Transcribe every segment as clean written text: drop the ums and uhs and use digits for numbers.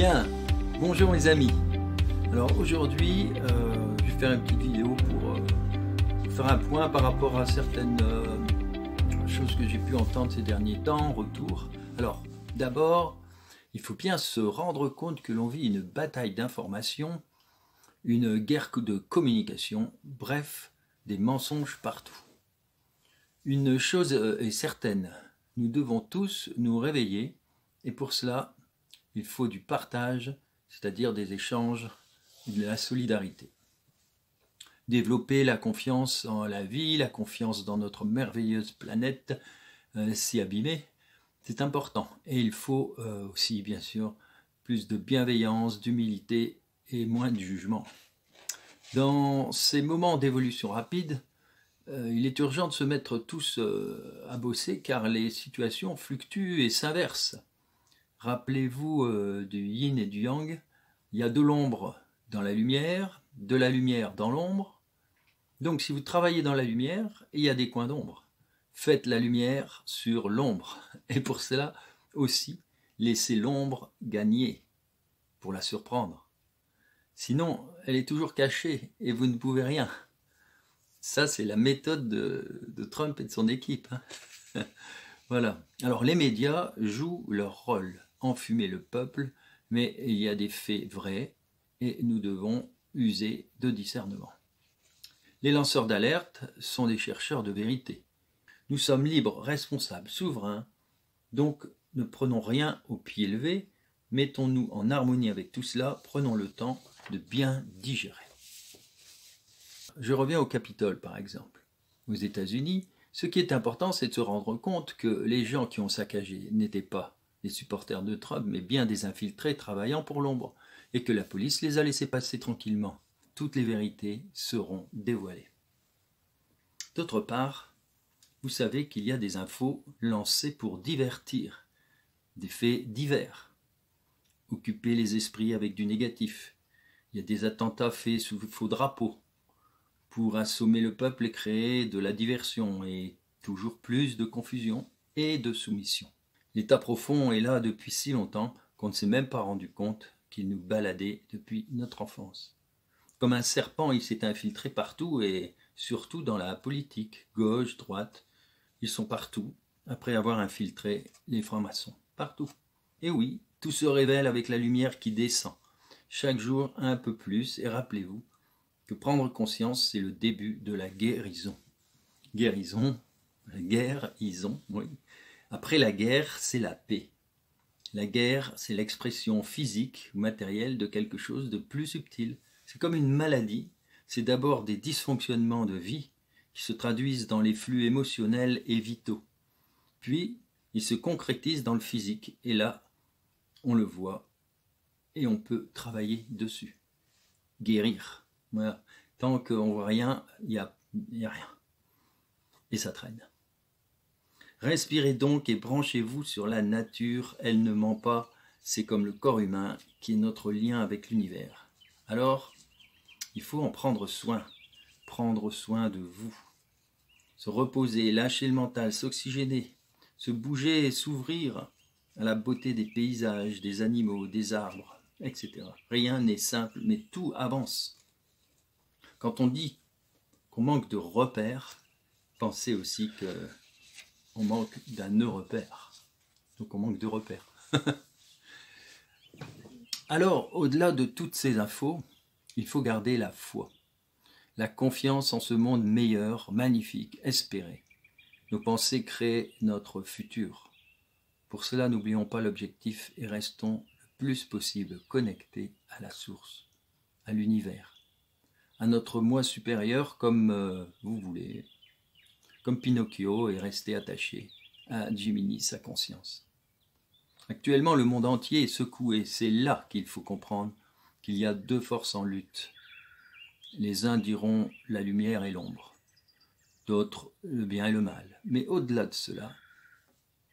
Bien, bonjour mes amis. Alors aujourd'hui, je vais faire une petite vidéo pour faire un point par rapport à certaines choses que j'ai pu entendre ces derniers temps, en retour. Alors d'abord, il faut bien se rendre compte que l'on vit une bataille d'information, une guerre de communication, bref, des mensonges partout. Une chose est certaine, nous devons tous nous réveiller et pour cela, il faut du partage, c'est-à-dire des échanges, de la solidarité. Développer la confiance en la vie, la confiance dans notre merveilleuse planète si abîmée, c'est important. Et il faut aussi, bien sûr, plus de bienveillance, d'humilité et moins de jugement. Dans ces moments d'évolution rapide, il est urgent de se mettre tous à bosser car les situations fluctuent et s'inversent. Rappelez-vous du yin et du yang, il y a de l'ombre dans la lumière, de la lumière dans l'ombre. Donc si vous travaillez dans la lumière, il y a des coins d'ombre. Faites la lumière sur l'ombre. Et pour cela aussi, laissez l'ombre gagner pour la surprendre. Sinon, elle est toujours cachée et vous ne pouvez rien. Ça, c'est la méthode de Trump et de son équipe. Voilà. Alors les médias jouent leur rôle, enfumer le peuple, mais il y a des faits vrais et nous devons user de discernement. Les lanceurs d'alerte sont des chercheurs de vérité. Nous sommes libres, responsables, souverains, donc ne prenons rien au pied levé, mettons-nous en harmonie avec tout cela, prenons le temps de bien digérer. Je reviens au Capitole par exemple. Aux États-Unis, ce qui est important, c'est de se rendre compte que les gens qui ont saccagé n'étaient pas des supporters de Trump, mais bien des infiltrés travaillant pour l'ombre, et que la police les a laissés passer tranquillement. Toutes les vérités seront dévoilées. D'autre part, vous savez qu'il y a des infos lancées pour divertir, des faits divers, occuper les esprits avec du négatif. Il y a des attentats faits sous faux drapeaux, pour assommer le peuple et créer de la diversion et toujours plus de confusion et de soumission. L'état profond est là depuis si longtemps qu'on ne s'est même pas rendu compte qu'il nous baladait depuis notre enfance. Comme un serpent, il s'est infiltré partout et surtout dans la politique, gauche, droite. Ils sont partout, après avoir infiltré les francs-maçons. Partout. Et oui, tout se révèle avec la lumière qui descend. Chaque jour un peu plus, et rappelez-vous, que prendre conscience, c'est le début de la guérison. Guérison, la guérison, oui. Après la guerre, c'est la paix. La guerre, c'est l'expression physique ou matérielle de quelque chose de plus subtil. C'est comme une maladie. C'est d'abord des dysfonctionnements de vie qui se traduisent dans les flux émotionnels et vitaux. Puis, ils se concrétisent dans le physique. Et là, on le voit et on peut travailler dessus. Guérir. Voilà. Tant qu'on ne voit rien, il n'y a rien. Et ça traîne. Respirez donc et branchez-vous sur la nature. Elle ne ment pas. C'est comme le corps humain qui est notre lien avec l'univers. Alors, il faut en prendre soin. Prendre soin de vous. Se reposer, lâcher le mental, s'oxygéner, se bouger et s'ouvrir à la beauté des paysages, des animaux, des arbres, etc. Rien n'est simple, mais tout avance. Quand on dit qu'on manque de repères, pensez aussi qu'on manque d'un repère. Donc on manque de repères. Alors, au-delà de toutes ces infos, il faut garder la foi. La confiance en ce monde meilleur, magnifique, espéré. Nos pensées créent notre futur. Pour cela, n'oublions pas l'objectif et restons le plus possible connectés à la source, à l'univers. À notre moi supérieur comme vous voulez, comme Pinocchio est resté attaché à Jiminy, sa conscience. Actuellement, le monde entier est secoué, c'est là qu'il faut comprendre qu'il y a deux forces en lutte. Les uns diront la lumière et l'ombre, d'autres le bien et le mal. Mais au-delà de cela,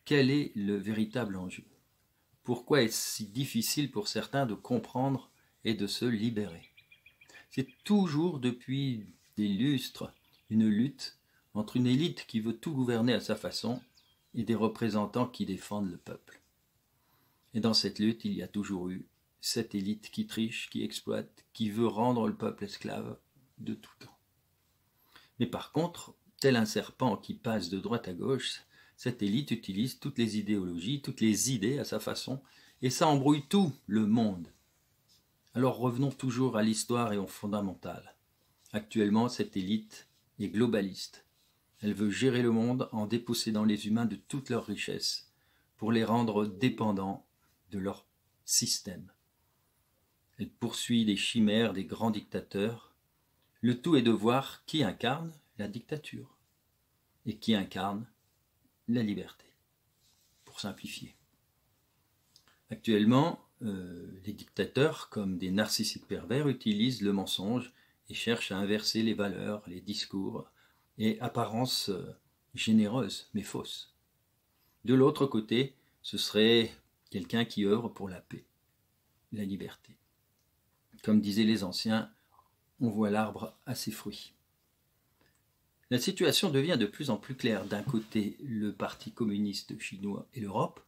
quel est le véritable enjeu? Pourquoi est-ce si difficile pour certains de comprendre et de se libérer? C'est toujours depuis des lustres une lutte entre une élite qui veut tout gouverner à sa façon et des représentants qui défendent le peuple. Et dans cette lutte, il y a toujours eu cette élite qui triche, qui exploite, qui veut rendre le peuple esclave de tout temps. Mais par contre, tel un serpent qui passe de droite à gauche, cette élite utilise toutes les idéologies, toutes les idées à sa façon, et ça embrouille tout le monde. Alors revenons toujours à l'histoire et au fondamental. Actuellement, cette élite est globaliste. Elle veut gérer le monde en dépossédant les humains de toutes leurs richesses pour les rendre dépendants de leur système. Elle poursuit les chimères des grands dictateurs. Le tout est de voir qui incarne la dictature et qui incarne la liberté, pour simplifier. Actuellement, les dictateurs, comme des narcissiques pervers, utilisent le mensonge et cherchent à inverser les valeurs, les discours et apparences généreuses mais fausses. De l'autre côté, ce serait quelqu'un qui œuvre pour la paix, la liberté. Comme disaient les anciens, on voit l'arbre à ses fruits. La situation devient de plus en plus claire. D'un côté, le Parti communiste chinois et l'Europe,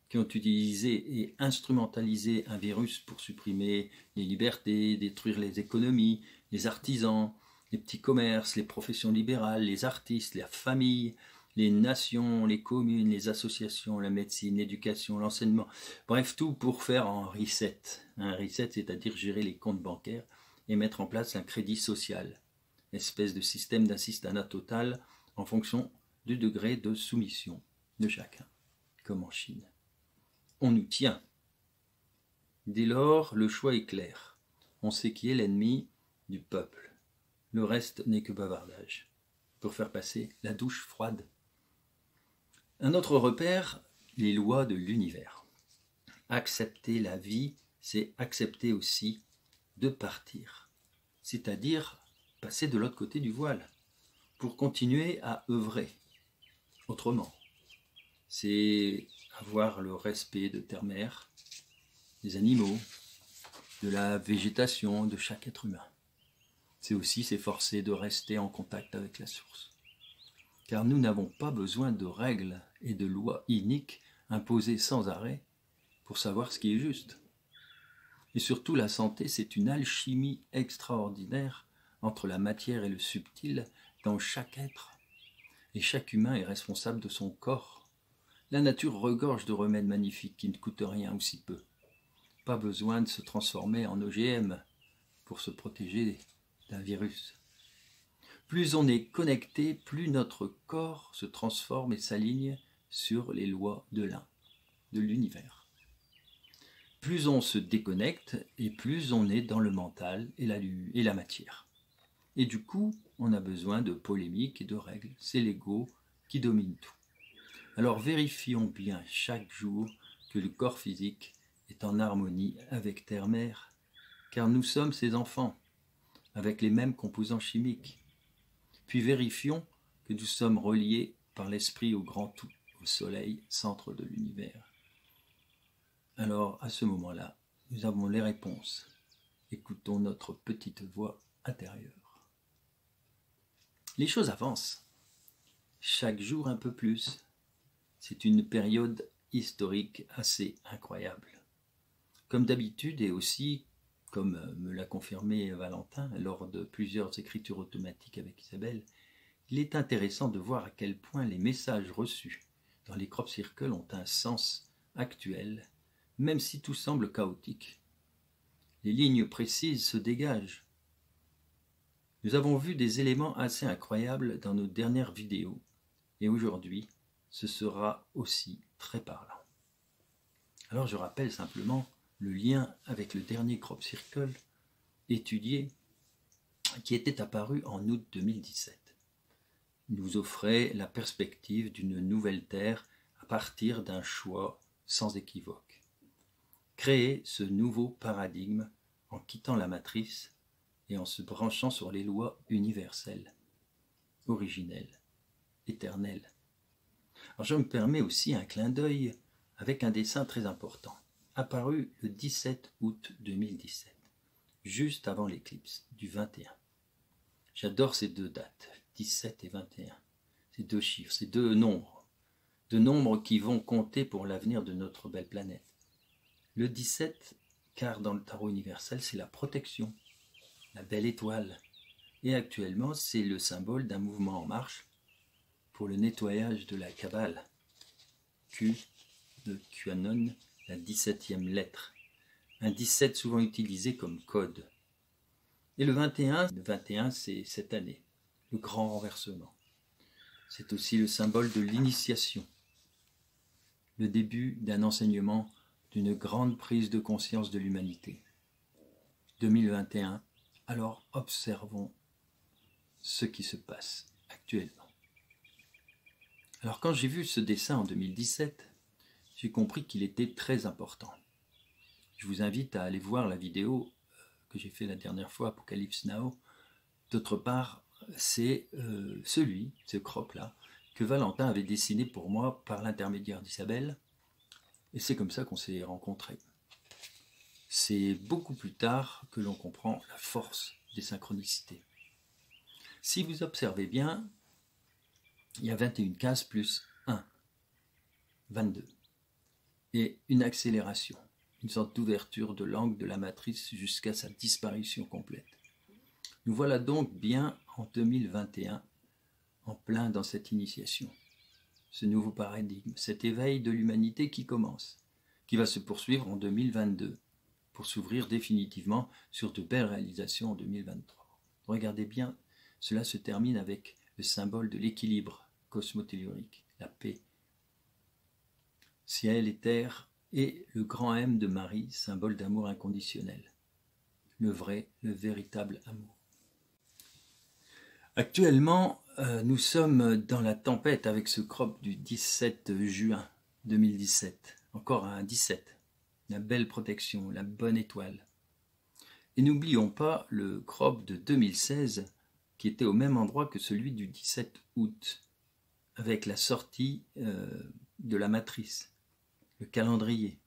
qui ont utilisé et instrumentalisé un virus pour supprimer les libertés, détruire les économies, les artisans, les petits commerces, les professions libérales, les artistes, la famille, les nations, les communes, les associations, la médecine, l'éducation, l'enseignement, bref, tout pour faire un reset. Un reset, c'est-à-dire gérer les comptes bancaires et mettre en place un crédit social, espèce de système d'assistanat total en fonction du degré de soumission de chacun, comme en Chine. On nous tient. Dès lors, le choix est clair. On sait qui est l'ennemi du peuple. Le reste n'est que bavardage, pour faire passer la douche froide. Un autre repère, les lois de l'univers. Accepter la vie, c'est accepter aussi de partir, c'est-à-dire passer de l'autre côté du voile, pour continuer à œuvrer autrement. C'est avoir le respect de terre-mère, des animaux, de la végétation, de chaque être humain. C'est aussi s'efforcer de rester en contact avec la source. Car nous n'avons pas besoin de règles et de lois iniques imposées sans arrêt pour savoir ce qui est juste. Et surtout, la santé, c'est une alchimie extraordinaire entre la matière et le subtil dans chaque être. Et chaque humain est responsable de son corps. La nature regorge de remèdes magnifiques qui ne coûtent rien ou si peu. Pas besoin de se transformer en OGM pour se protéger d'un virus. Plus on est connecté, plus notre corps se transforme et s'aligne sur les lois de l'univers. Plus on se déconnecte et plus on est dans le mental et la matière. Et du coup, on a besoin de polémiques et de règles. C'est l'ego qui domine tout. Alors vérifions bien chaque jour que le corps physique est en harmonie avec terre-mère, car nous sommes ses enfants, avec les mêmes composants chimiques. Puis vérifions que nous sommes reliés par l'esprit au grand tout, au soleil, centre de l'univers. Alors, à ce moment-là, nous avons les réponses. Écoutons notre petite voix intérieure. Les choses avancent, chaque jour un peu plus. C'est une période historique assez incroyable. Comme d'habitude et aussi, comme me l'a confirmé Valentin lors de plusieurs écritures automatiques avec Isabelle, il est intéressant de voir à quel point les messages reçus dans les crop circles ont un sens actuel, même si tout semble chaotique. Les lignes précises se dégagent. Nous avons vu des éléments assez incroyables dans nos dernières vidéos, et aujourd'hui, ce sera aussi très parlant. Alors je rappelle simplement le lien avec le dernier crop circle étudié qui était apparu en août 2017. Il nous offrait la perspective d'une nouvelle Terre à partir d'un choix sans équivoque. Créer ce nouveau paradigme en quittant la matrice et en se branchant sur les lois universelles, originelles, éternelles. Alors je me permets aussi un clin d'œil avec un dessin très important, apparu le 17 août 2017, juste avant l'éclipse du 21. J'adore ces deux dates, 17 et 21. Ces deux chiffres, ces deux nombres qui vont compter pour l'avenir de notre belle planète. Le 17 car dans le tarot universel, c'est la protection, la belle étoile. Et actuellement, c'est le symbole d'un mouvement en marche pour le nettoyage de la Kabbale. Q de QAnon, la 17e lettre. Un 17 souvent utilisé comme code. Et le 21 c'est cette année, le grand renversement. C'est aussi le symbole de l'initiation, le début d'un enseignement, d'une grande prise de conscience de l'humanité. 2021, alors observons ce qui se passe actuellement. Alors quand j'ai vu ce dessin en 2017, j'ai compris qu'il était très important. Je vous invite à aller voir la vidéo que j'ai fait la dernière fois, Apocalypse Now. D'autre part, c'est ce crop-là, que Valentin avait dessiné pour moi par l'intermédiaire d'Isabelle. Et c'est comme ça qu'on s'est rencontrés. C'est beaucoup plus tard que l'on comprend la force des synchronicités. Si vous observez bien, il y a 21 cases plus 1, 22. Et une accélération, une sorte d'ouverture de l'angle de la matrice jusqu'à sa disparition complète. Nous voilà donc bien en 2021, en plein dans cette initiation, ce nouveau paradigme, cet éveil de l'humanité qui commence, qui va se poursuivre en 2022, pour s'ouvrir définitivement sur de belles réalisations en 2023. Regardez bien, cela se termine avec le symbole de l'équilibre cosmotellurique, la paix. Ciel et terre, et le grand M de Marie, symbole d'amour inconditionnel. Le vrai, le véritable amour. Actuellement, nous sommes dans la tempête avec ce crop du 17 juin 2017. Encore un 17. La belle protection, la bonne étoile. Et n'oublions pas le crop de 2016 qui était au même endroit que celui du 17 août, avec la sortie de la matrice. Le calendrier,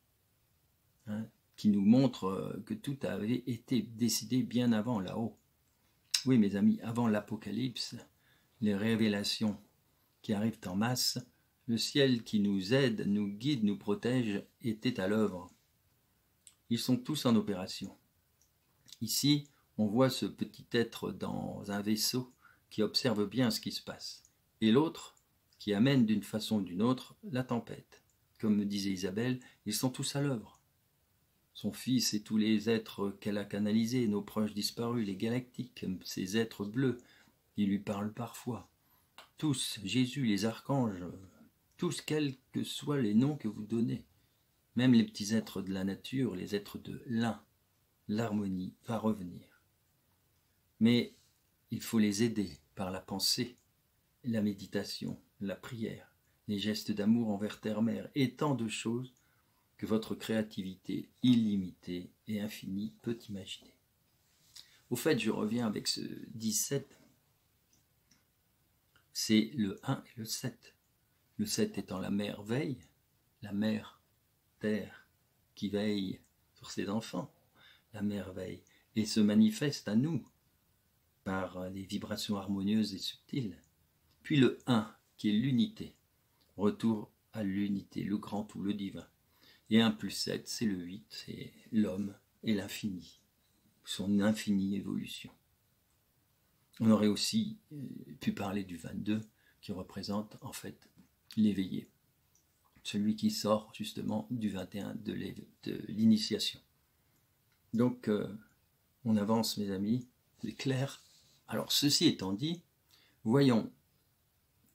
qui nous montre que tout avait été décidé bien avant là-haut. Oui, mes amis, avant l'Apocalypse, les révélations qui arrivent en masse, le ciel qui nous aide, nous guide, nous protège, était à l'œuvre. Ils sont tous en opération. Ici, on voit ce petit être dans un vaisseau qui observe bien ce qui se passe, et l'autre qui amène d'une façon ou d'une autre la tempête. Comme me disait Isabelle, ils sont tous à l'œuvre. Son fils et tous les êtres qu'elle a canalisés, nos proches disparus, les galactiques, ces êtres bleus, qui lui parlent parfois. Tous, Jésus, les archanges, tous quels que soient les noms que vous donnez. Même les petits êtres de la nature, les êtres de l'un, l'harmonie va revenir. Mais il faut les aider par la pensée, la méditation, la prière, les gestes d'amour envers terre-mère et tant de choses que votre créativité illimitée et infinie peut imaginer. Au fait, je reviens avec ce 17. C'est le 1 et le 7. Le 7 étant la mère veille, la mère terre qui veille sur ses enfants, la mère veille, et se manifeste à nous par des vibrations harmonieuses et subtiles. Puis le 1 qui est l'unité, retour à l'unité, le grand tout, le divin. Et 1 plus 7, c'est le 8, c'est l'homme et l'infini, son infinie évolution. On aurait aussi pu parler du 22, qui représente en fait l'éveillé, celui qui sort justement du 21 de l'initiation. Donc, on avance, mes amis, c'est clair. Alors, ceci étant dit, voyons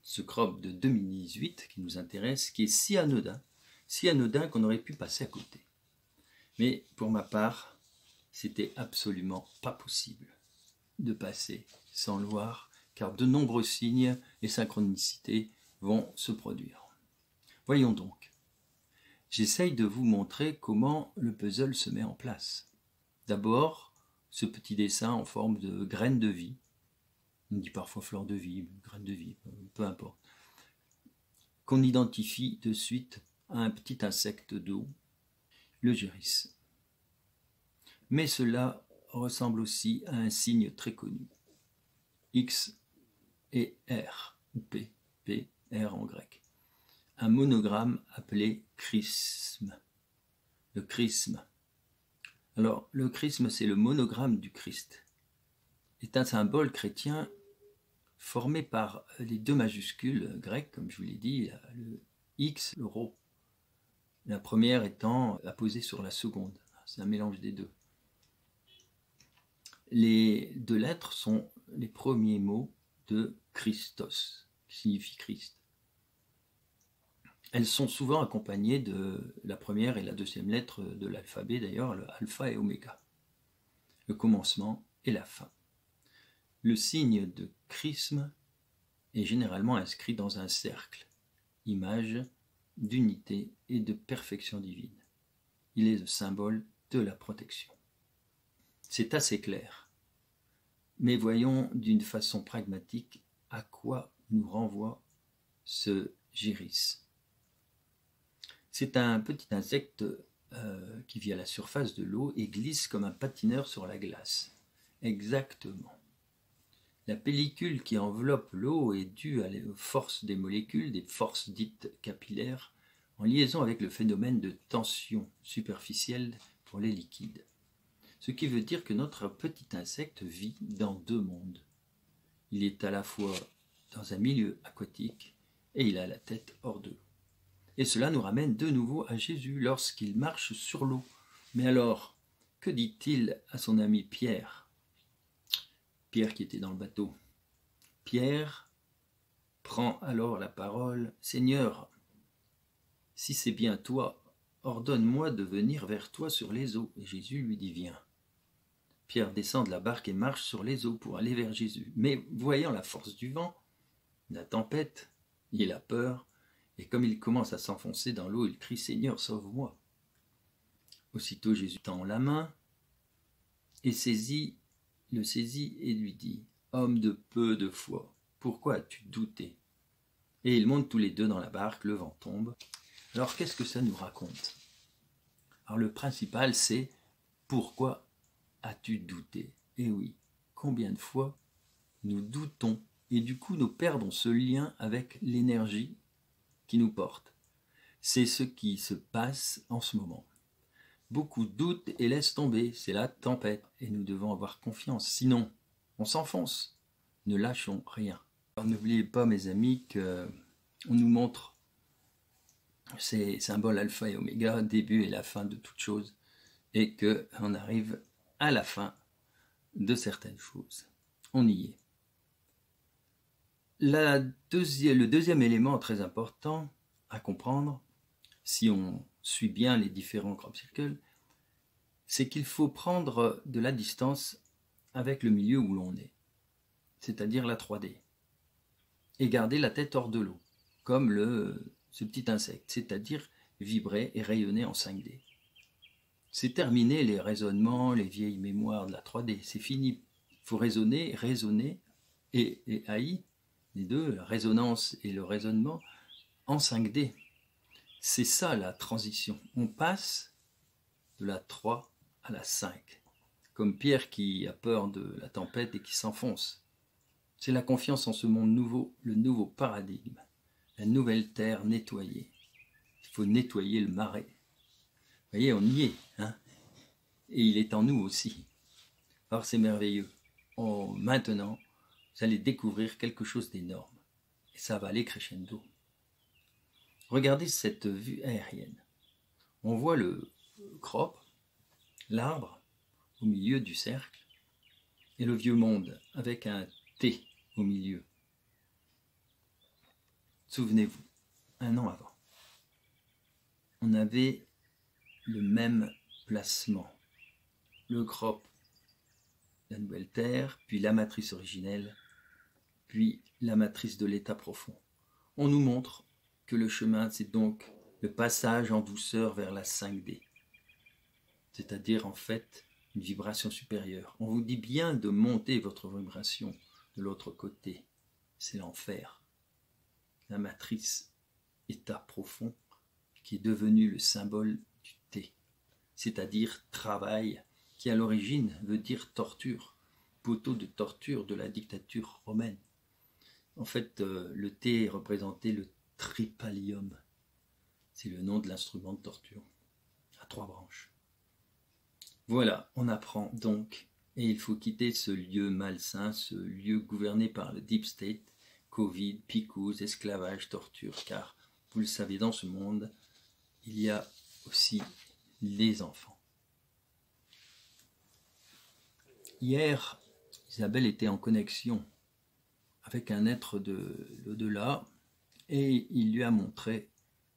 ce crop de 2018 qui nous intéresse, qui est si anodin qu'on aurait pu passer à côté. Mais pour ma part, c'était absolument pas possible de passer sans le voir, car de nombreux signes et synchronicités vont se produire. Voyons donc. J'essaye de vous montrer comment le puzzle se met en place. D'abord, ce petit dessin en forme de graine de vie. On dit parfois fleur de vie, graine de vie, peu importe. Qu'on identifie de suite à un petit insecte d'eau, le géris. Mais cela ressemble aussi à un signe très connu. X et R, ou P, P, R en grec. Un monogramme appelé chrisme. Le chrisme. Alors, le chrisme, c'est le monogramme du Christ. C'est un symbole chrétien formé par les deux majuscules grecques, comme je vous l'ai dit, le X, le rho. La première étant apposée sur la seconde. C'est un mélange des deux. Les deux lettres sont les premiers mots de Christos, qui signifie Christ. Elles sont souvent accompagnées de la première et la deuxième lettre de l'alphabet, d'ailleurs, le alpha et oméga, le commencement et la fin. Le signe de chrisme est généralement inscrit dans un cercle, image d'unité et de perfection divine. Il est le symbole de la protection. C'est assez clair, mais voyons d'une façon pragmatique à quoi nous renvoie ce gyris. C'est un petit insecte qui vit à la surface de l'eau et glisse comme un patineur sur la glace. Exactement. La pellicule qui enveloppe l'eau est due aux forces des molécules, des forces dites capillaires, en liaison avec le phénomène de tension superficielle pour les liquides. Ce qui veut dire que notre petit insecte vit dans deux mondes. Il est à la fois dans un milieu aquatique et il a la tête hors de l'eau. Et cela nous ramène de nouveau à Jésus lorsqu'il marche sur l'eau. Mais alors, que dit-il à son ami Pierre? Pierre qui était dans le bateau. Pierre prend alors la parole. « Seigneur, si c'est bien toi, ordonne-moi de venir vers toi sur les eaux. » Et Jésus lui dit « Viens. » Pierre descend de la barque et marche sur les eaux pour aller vers Jésus. Mais voyant la force du vent, la tempête, il a peur. Et comme il commence à s'enfoncer dans l'eau, il crie « Seigneur, sauve-moi » Aussitôt Jésus tend la main et le saisit et lui dit « Homme de peu de foi, pourquoi as-tu douté ?» Et ils montent tous les deux dans la barque, le vent tombe. Alors qu'est-ce que ça nous raconte? Alors le principal c'est « Pourquoi as-tu douté ?» Et oui, combien de fois nous doutons et du coup nous perdons ce lien avec l'énergie qui nous porte. C'est ce qui se passe en ce moment. Beaucoup doutent et laissent tomber, c'est la tempête et nous devons avoir confiance, sinon on s'enfonce. Ne lâchons rien. N'oubliez pas mes amis qu'on nous montre ces symboles alpha et oméga, début et la fin de toute chose, et qu'on arrive à la fin de certaines choses. On y est. Le deuxième élément très important à comprendre, si on suit bien les différents crop circles, c'est qu'il faut prendre de la distance avec le milieu où l'on est, c'est-à-dire la 3D, et garder la tête hors de l'eau, comme ce petit insecte, c'est-à-dire vibrer et rayonner en 5D. C'est terminé les raisonnements, les vieilles mémoires de la 3D, c'est fini. Il faut raisonner et AI, les deux, la résonance et le raisonnement, en 5D. C'est ça la transition. On passe de la 3 à la 5. Comme Pierre qui a peur de la tempête et qui s'enfonce. C'est la confiance en ce monde nouveau, le nouveau paradigme, la nouvelle terre nettoyée. Il faut nettoyer le marais. Vous voyez, on y est, hein? Et il est en nous aussi. Alors c'est merveilleux. Maintenant, vous allez découvrir quelque chose d'énorme. Et ça va aller crescendo. Regardez cette vue aérienne. On voit le crop, l'arbre, au milieu du cercle, et le vieux monde, avec un T au milieu. Souvenez-vous, un an avant, on avait le même placement. Le crop, la nouvelle terre, puis la matrice originelle, puis la matrice de l'état profond. On nous montre que le chemin, c'est donc le passage en douceur vers la 5D. C'est-à-dire, en fait, une vibration supérieure. On vous dit bien de monter votre vibration de l'autre côté. C'est l'enfer. La matrice état profond qui est devenu le symbole du T. C'est-à-dire travail, qui à l'origine veut dire torture, poteau de torture de la dictature romaine. En fait, le T représentait le tripalium. C'est le nom de l'instrument de torture, à 3 branches. Voilà, on apprend donc, et il faut quitter ce lieu malsain, ce lieu gouverné par le Deep State, Covid, picouse, esclavage, torture, car, vous le savez, dans ce monde, il y a aussi les enfants. Hier, Isabelle était en connexion avec un être de l'au-delà, et il lui a montré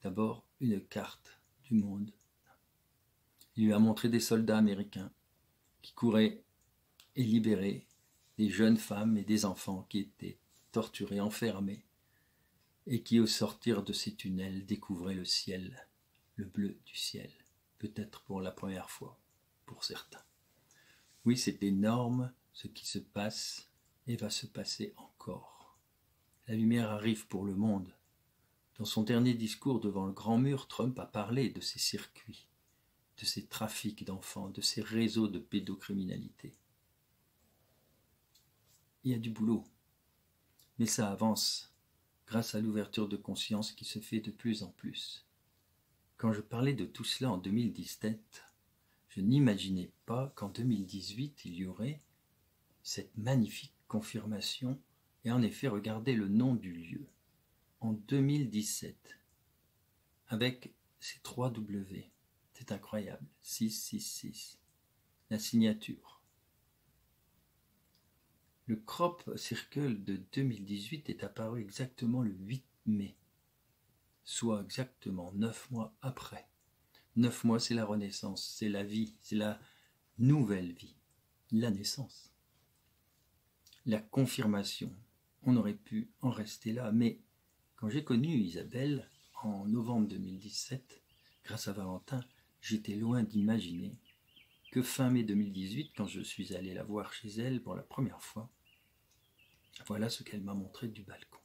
d'abord une carte du monde. Il lui a montré des soldats américains qui couraient et libéraient des jeunes femmes et des enfants qui étaient torturés, enfermés, et qui au sortir de ces tunnels découvraient le ciel, le bleu du ciel, peut-être pour la première fois, pour certains. Oui, c'est énorme ce qui se passe et va se passer encore. La lumière arrive pour le monde. Dans son dernier discours devant le Grand Mur, Trump a parlé de ces circuits, de ces trafics d'enfants, de ces réseaux de pédocriminalité. Il y a du boulot, mais ça avance grâce à l'ouverture de conscience qui se fait de plus en plus. Quand je parlais de tout cela en 2017, je n'imaginais pas qu'en 2018, il y aurait cette magnifique confirmation, et en effet, regardez le nom du lieu. En 2017, avec ces 3 W. C'est incroyable. 666. La signature. Le crop circle de 2018 est apparu exactement le 8 mai, soit exactement 9 mois après. 9 mois, c'est la renaissance, c'est la vie, c'est la nouvelle vie, la naissance. La confirmation. On aurait pu en rester là, mais quand j'ai connu Isabelle en novembre 2017, grâce à Valentin, j'étais loin d'imaginer que fin mai 2018, quand je suis allé la voir chez elle pour la première fois, voilà ce qu'elle m'a montré du balcon.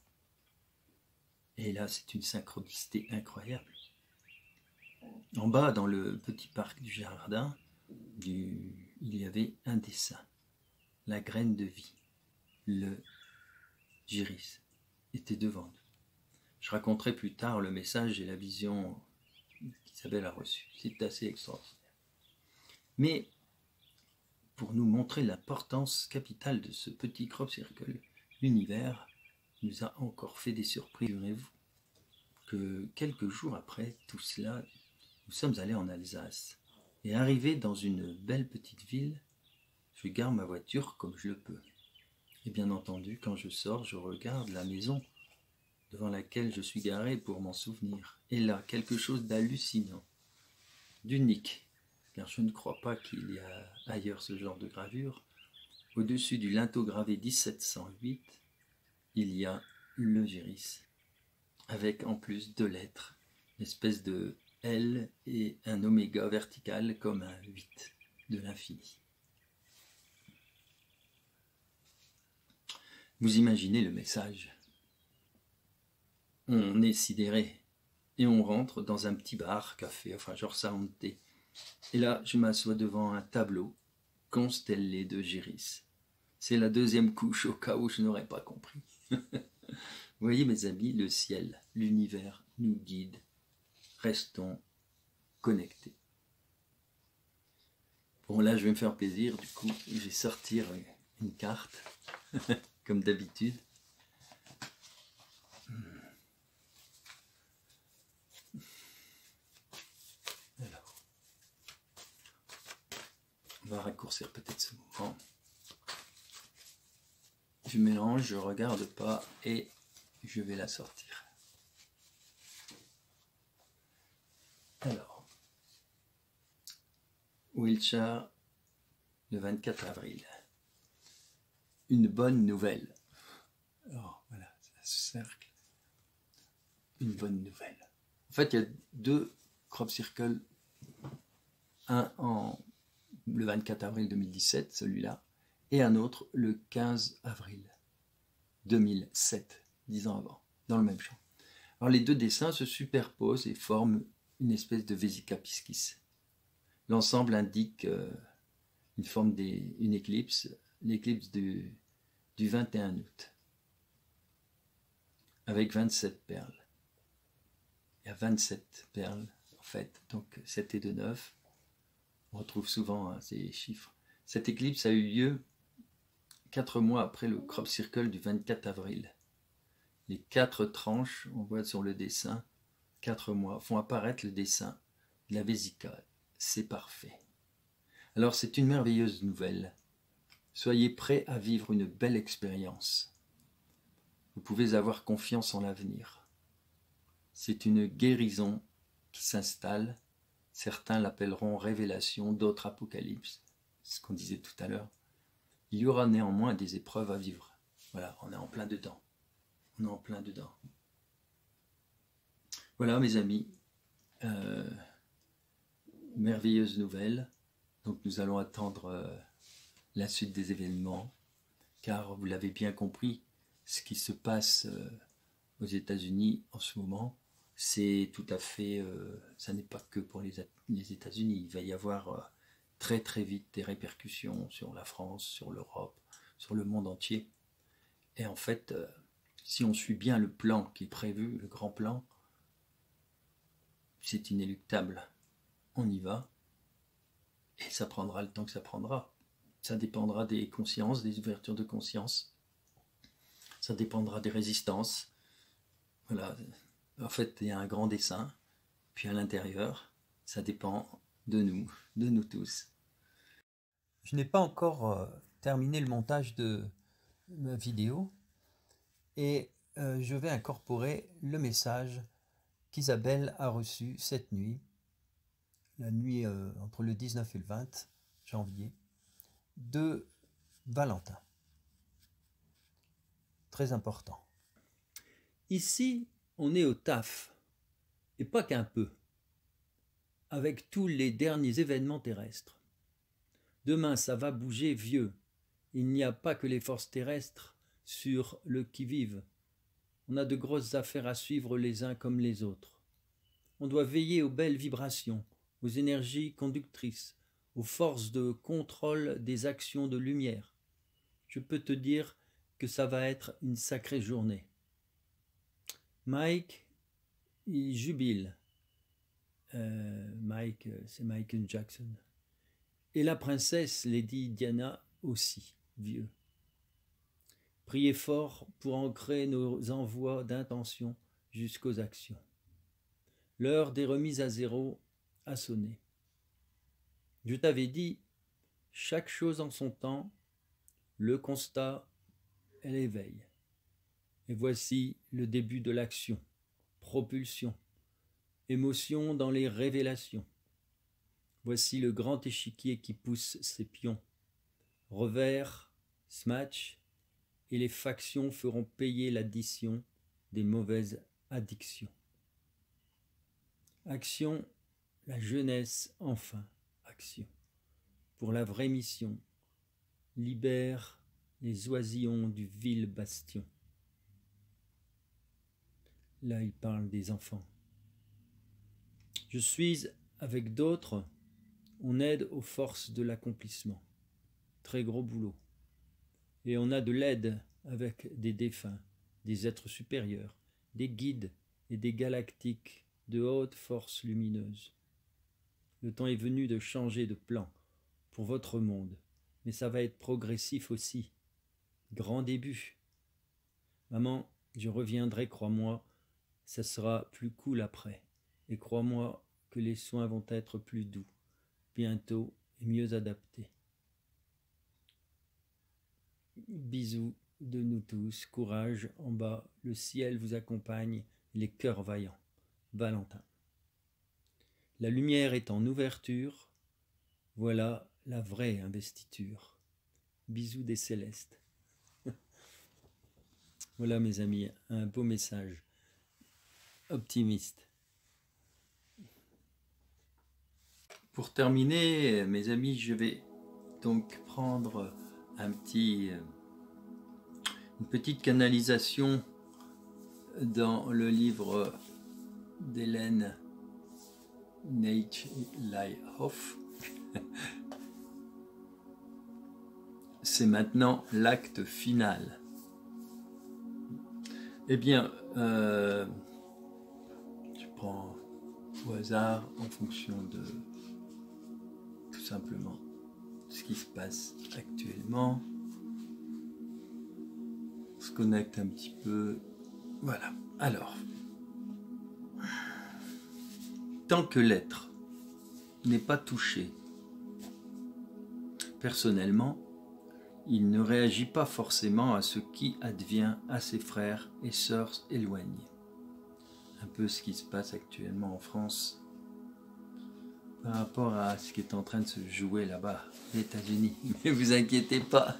Et là, c'est une synchronicité incroyable. En bas, dans le petit parc du jardin, il y avait un dessin, la graine de vie, le Jiris, était devant nous. Je raconterai plus tard le message et la vision qu'Isabelle a reçue. C'est assez extraordinaire. Mais pour nous montrer l'importance capitale de ce petit crop circle, l'univers nous a encore fait des surprises. Figurez-vous que quelques jours après tout cela, nous sommes allés en Alsace. Et arrivé dans une belle petite ville, je gare ma voiture comme je le peux. Et bien entendu, quand je sors, je regarde la maison devant laquelle je suis garé pour m'en souvenir. Et là, quelque chose d'hallucinant, d'unique, car je ne crois pas qu'il y a ailleurs ce genre de gravure. Au-dessus du linteau gravé 1708, il y a le Jiris, avec en plus 2 lettres, une espèce de L et un oméga vertical comme un 8 de l'infini. Vous imaginez le message. On est sidéré et on rentre dans un petit bar, café, enfin genre salon de thé. Et là, je m'assois devant un tableau constellé de Jiris. C'est la 2e couche au cas où je n'aurais pas compris. Vous voyez mes amis, le ciel, l'univers nous guide. Restons connectés. Bon là, je vais me faire plaisir, du coup, je vais sortir une carte, comme d'habitude. Alors, on va raccourcir peut-être ce moment. Je mélange, je regarde pas et je vais la sortir. Alors, Wiltshire, le 24 avril. Une bonne nouvelle. Alors, voilà, ce cercle. Une bonne nouvelle. En fait, il y a 2 crop circles. Un le 24 avril 2017, celui-là, et un autre le 15 avril 2007, 10 ans avant, dans le même champ. Alors les 2 dessins se superposent et forment une espèce de Vesica Piscis. L'ensemble indique une éclipse, l'éclipse du 21 août, avec 27 perles. Il y a 27 perles, en fait, donc 7 et 2, 9. On retrouve souvent ces chiffres. Cette éclipse a eu lieu 4 mois après le crop circle du 24 avril. Les 4 tranches, on voit sur le dessin, 4 mois, font apparaître le dessin de la vésicale. C'est parfait. Alors c'est une merveilleuse nouvelle. Soyez prêts à vivre une belle expérience. Vous pouvez avoir confiance en l'avenir. C'est une guérison qui s'installe. Certains l'appelleront révélation, d'autres apocalypse. C'est ce qu'on disait tout à l'heure. Il y aura néanmoins des épreuves à vivre. Voilà, on est en plein dedans. On est en plein dedans. Voilà mes amis, merveilleuse nouvelle. Donc nous allons attendre la suite des événements, car vous l'avez bien compris, ce qui se passe aux États-Unis en ce moment, c'est tout à fait, ça n'est pas que pour les États-Unis, il va y avoir très très vite des répercussions sur la France, sur l'Europe, sur le monde entier. Et en fait, si on suit bien le plan qui est prévu, le grand plan, c'est inéluctable. On y va, et ça prendra le temps que ça prendra. Ça dépendra des consciences, des ouvertures de conscience. Ça dépendra des résistances. Voilà. En fait, il y a un grand dessin. Puis à l'intérieur, ça dépend de nous tous. Je n'ai pas encore terminé le montage de ma vidéo. Et je vais incorporer le message qu'Isabelle a reçu cette nuit. La nuit entre le 19 et le 20 janvier. De Valentin. Très important. Ici, on est au taf, et pas qu'un peu, avec tous les derniers événements terrestres. Demain, ça va bouger vieux. Il n'y a pas que les forces terrestres sur le qui-vive. On a de grosses affaires à suivre les uns comme les autres. On doit veiller aux belles vibrations, aux énergies conductrices, aux forces de contrôle des actions de lumière. Je peux te dire que ça va être une sacrée journée. Mike, il jubile. Mike, c'est Michael Jackson. Et la princesse Lady Diana aussi, vieux. Priez fort pour ancrer nos envois d'intention jusqu'aux actions. L'heure des remises à zéro a sonné. Je t'avais dit, chaque chose en son temps, le constat et l'éveil. Et voici le début de l'action, propulsion, émotion dans les révélations. Voici le grand échiquier qui pousse ses pions. Revers, smash, et les factions feront payer l'addition des mauvaises addictions. Action, la jeunesse enfin, action. Pour la vraie mission, libère les oisillons du vil bastion. Là, il parle des enfants. Je suis avec d'autres, on aide aux forces de l'accomplissement. Très gros boulot. Et on a de l'aide avec des défunts, des êtres supérieurs, des guides et des galactiques de haute force lumineuse. Le temps est venu de changer de plan pour votre monde, mais ça va être progressif aussi. Grand début. Maman, je reviendrai, crois-moi, ça sera plus cool après. Et crois-moi que les soins vont être plus doux, bientôt et mieux adaptés. Bisous de nous tous, courage en bas, le ciel vous accompagne, les cœurs vaillants. Valentin. La lumière est en ouverture, voilà la vraie investiture. Bisous des célestes. Voilà mes amis, un beau message optimiste. Pour terminer, mes amis, je vais donc prendre une petite canalisation dans le livre d'Hélène Nachleihoff. C'est maintenant l'acte final. Eh bien, je prends au hasard en fonction de tout simplement ce qui se passe actuellement. On se connecte un petit peu. Voilà. Alors, tant que l'être n'est pas touché personnellement, il ne réagit pas forcément à ce qui advient à ses frères et sœurs éloignés. Un peu ce qui se passe actuellement en France par rapport à ce qui est en train de se jouer là-bas, aux États-Unis. Mais vous inquiétez pas,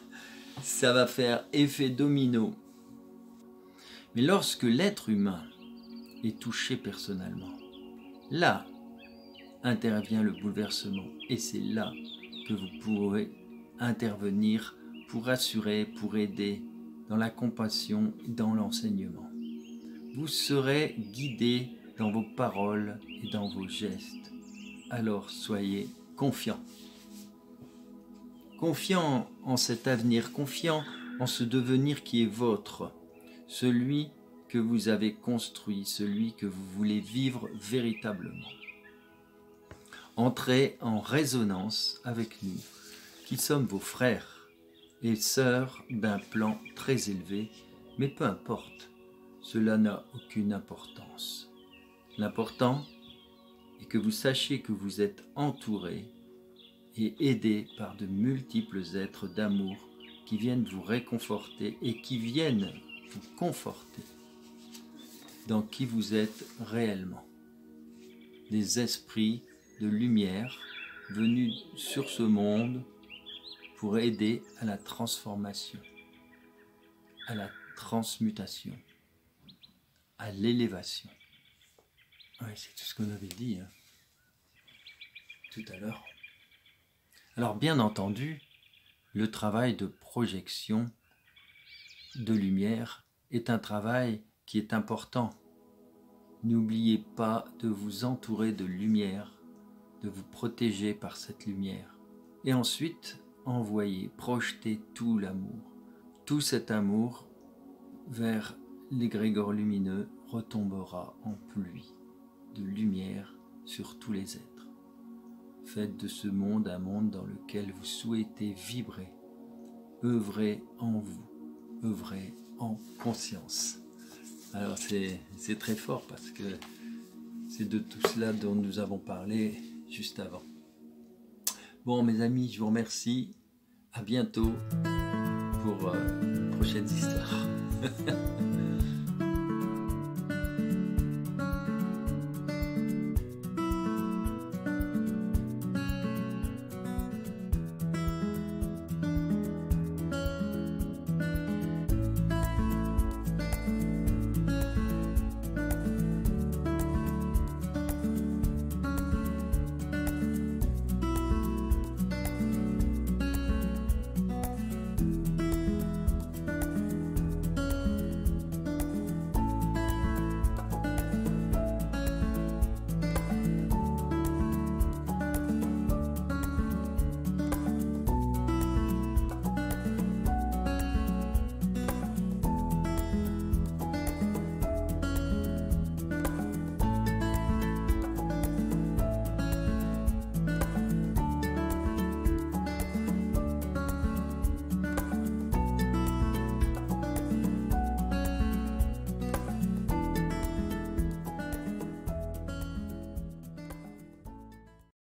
ça va faire effet domino. Mais lorsque l'être humain est touché personnellement, là intervient le bouleversement. Et c'est là que vous pourrez intervenir pour assurer, pour aider dans la compassion et dans l'enseignement. Vous serez guidé dans vos paroles et dans vos gestes. Alors soyez confiants. Confiants en cet avenir, confiants en ce devenir qui est vôtre, celui que vous avez construit, celui que vous voulez vivre véritablement. Entrez en résonance avec nous, qui sommes vos frères et sœurs d'un plan très élevé, mais peu importe, cela n'a aucune importance. L'important est que vous sachiez que vous êtes entourés et aidés par de multiples êtres d'amour qui viennent vous réconforter et qui viennent vous conforter dans qui vous êtes réellement. Des esprits de lumière venus sur ce monde pour aider à la transformation, à la transmutation, à l'élévation. Oui, c'est tout ce qu'on avait dit tout à l'heure. Alors bien entendu, le travail de projection de lumière est un travail qui est important. N'oubliez pas de vous entourer de lumière, de vous protéger par cette lumière. Et ensuite, envoyer, projeter tout l'amour. Tout cet amour vers l'égrégore lumineux retombera en pluie de lumière sur tous les êtres. Faites de ce monde un monde dans lequel vous souhaitez vibrer. Œuvrez en vous, œuvrez en conscience. Alors c'est très fort parce que c'est de tout cela dont nous avons parlé juste avant. Bon mes amis, je vous remercie. À bientôt pour prochaines histoires.